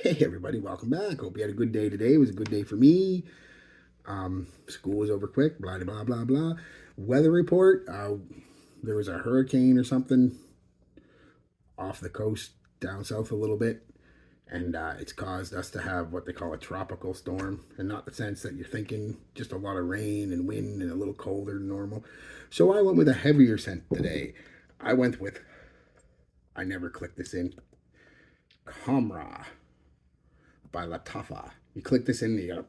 Hey everybody, welcome back. Hope you had a good day today. It was a good day for me. School was over quick, blah blah blah blah. Weather report, there was a hurricane or something off the coast down south a little bit, and it's caused us to have what they call a tropical storm, and not the sense that you're thinking just a lot of rain and wind and a little colder than normal. So I went with a heavier scent today. I went with, I never clicked this in, Khamrah by Lattafa. You click this in, you gotta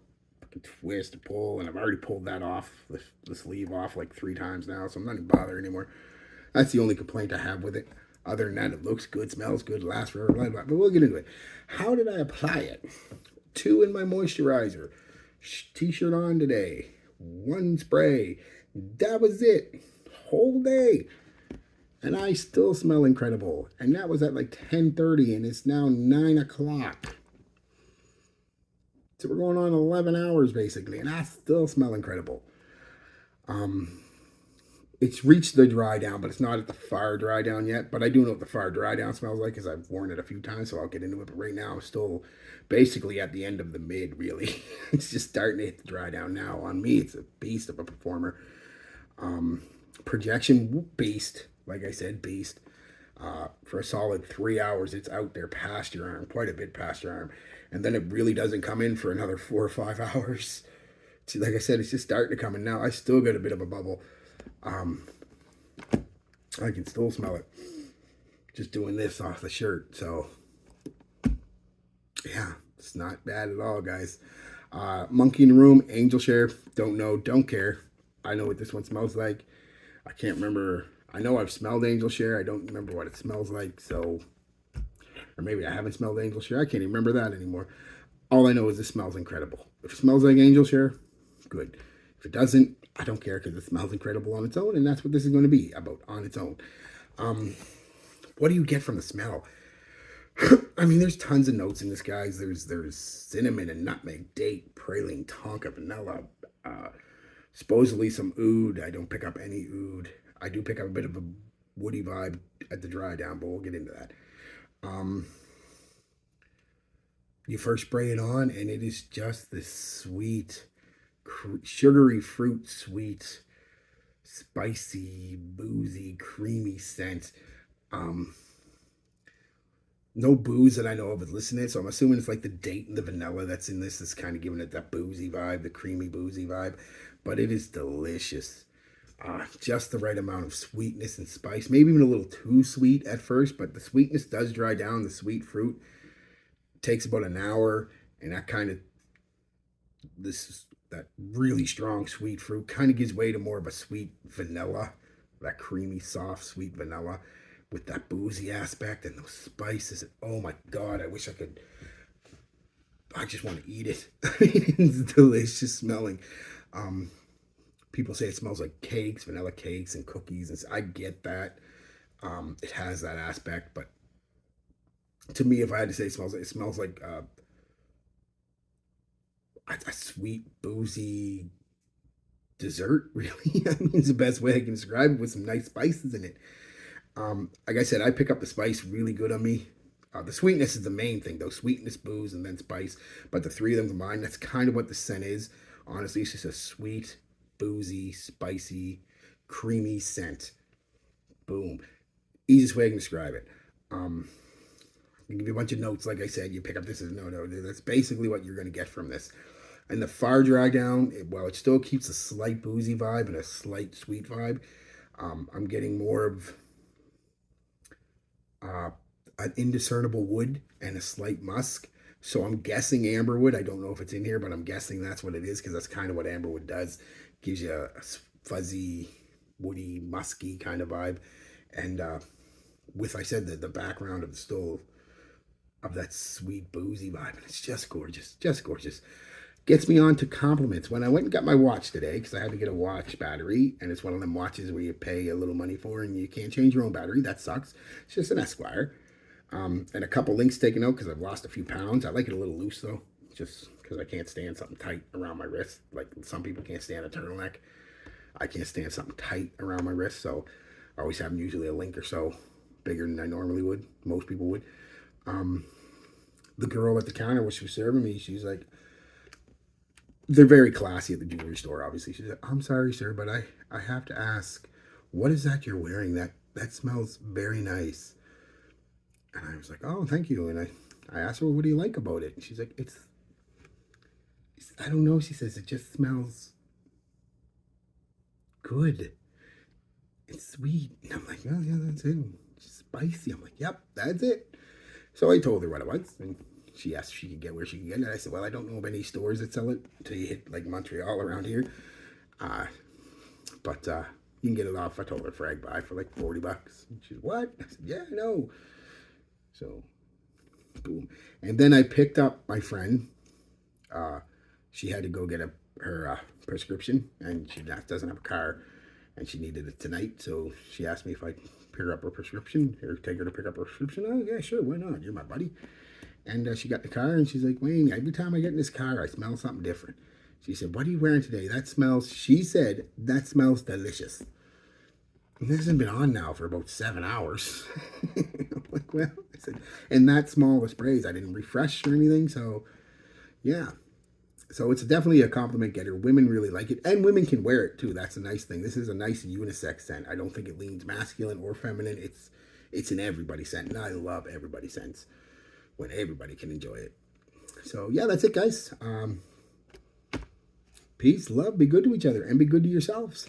twist and pull, and I've already pulled that off, the sleeve off like 3 times now, so I'm not even bothering anymore. That's the only complaint I have with it. Other than that, it looks good, smells good, lasts forever, blah, blah, but we'll get into it. How did I apply it? 2 in my moisturizer. T-shirt on today. 1 spray. That was it. Whole day. And I still smell incredible. And that was at like 10:30, and it's now 9 o'clock. So we're going on 11 hours basically, and I still smell incredible. It's reached the dry down, but it's not at the far dry down yet. But I do know what the far dry down smells like because I've worn it a few times, so I'll get into it. But right now, I'm still basically at the end of the mid, really. It's just starting to hit the dry down now. On me, it's a beast of a performer. Projection beast, like I said, beast. For a solid 3 hours, it's out there past your arm, quite a bit past your arm. And then it really doesn't come in for another 4 or 5 hours. See, like I said, it's just starting to come in now. I still got a bit of a bubble. I can still smell it just doing this off the shirt. So, yeah, it's not bad at all, guys. Monkey in the Room, Angel Share. Don't know, don't care. I know what this one smells like. I can't remember. I know I've smelled Angel Share. I don't remember what it smells like. So, or maybe I haven't smelled Angel Share. I can't even remember that anymore. All I know is it smells incredible. If it smells like Angel Share, good. If it doesn't, I don't care because it smells incredible on its own, and that's what this is going to be about on its own. What do you get from the smell? I mean, there's tons of notes in this, guys. There's cinnamon and nutmeg, date, praline, tonka, vanilla, supposedly some oud. I don't pick up any oud. I do pick up a bit of a woody vibe at the dry down, but we'll get into that. You first spray it on, and it is just this sweet, sugary fruit, sweet, spicy, boozy, creamy scent. No booze that I know of is listening, so I'm assuming it's like the date and the vanilla that's in this is kind of giving it that boozy vibe, the creamy boozy vibe. But it is delicious. Just the right amount of sweetness and spice, maybe even a little too sweet at first, but the sweetness does dry down. The sweet fruit takes about an hour, and that kind of that really strong sweet fruit kind of gives way to more of a sweet vanilla, that creamy, soft, sweet vanilla with that boozy aspect and those spices. Oh my God, I wish I could. I just want to eat it. I mean, it's delicious smelling. People say it smells like cakes, vanilla cakes and cookies. And I get that. It has that aspect, but to me, if I had to say it smells like a sweet, boozy dessert, really. I mean, it's the best way I can describe it with some nice spices in it. Like I said, I pick up the spice really good on me. The sweetness is the main thing, though. Sweetness, booze, and then spice. But the 3 of them combined, that's kind of what the scent is. Honestly, it's just a sweet, boozy, spicy, creamy scent. Boom. Easiest way I can describe it. I give you a bunch of notes. Like I said, you pick up this as no. That's basically what you're going to get from this. And the far dry down, while it still keeps a slight boozy vibe and a slight sweet vibe, I'm getting more of an indiscernible wood and a slight musk. So I'm guessing amberwood. I don't know if it's in here, but I'm guessing that's what it is because that's kind of what amberwood does. Gives you a fuzzy, woody, musky kind of vibe. And with, I said, the background of the stove of that sweet, boozy vibe. And it's just gorgeous. Just gorgeous. Gets me on to compliments. When I went and got my watch today, because I had to get a watch battery, and it's one of them watches where you pay a little money for and you can't change your own battery. That sucks. It's just an Esquire. And a couple links taken out because I've lost a few pounds. I like it a little loose, though, just because I can't stand something tight around my wrist. Like some people can't stand a turtleneck. I can't stand something tight around my wrist, so I always have usually a link or so bigger than I normally would. Most people would. the girl at the counter, when she was serving me, she's like, they're very classy at the jewelry store, obviously. She's like, I'm sorry, sir, but I have to ask, what is that you're wearing? That smells very nice. And I was like, oh, thank you. And I asked her, what do you like about it? And she's like, it's I don't know. She says, it just smells good. It's sweet. And I'm like, oh, yeah, that's it. It's spicy. I'm like, yep, that's it. So I told her what it was. And she asked if she could get where she could get it. I said, well, I don't know of any stores that sell it until you hit like Montreal around here. But you can get it off, I told her, Frag Buy for like $40. And she's, what? I said, yeah, I know. So, boom. And then I picked up my friend. She had to go get her prescription, and she doesn't have a car, and she needed it tonight. So she asked me if I'd pick her up her prescription, or take her to pick up her prescription. Oh, yeah, sure, why not? You're my buddy. And she got in the car, and she's like, Wayne, every time I get in this car, I smell something different. She said, what are you wearing today? She said, that smells delicious. And this hasn't been on now for about 7 hours. I'm like, well, I said, and that small of sprays, I didn't refresh or anything. So, yeah. So it's definitely a compliment getter. Women really like it, and women can wear it too. That's a nice thing. This is a nice unisex scent. I don't think it leans masculine or feminine. It's an everybody scent, and I love everybody scents when everybody can enjoy it. So yeah, that's it, guys. Peace, love, be good to each other, and be good to yourselves.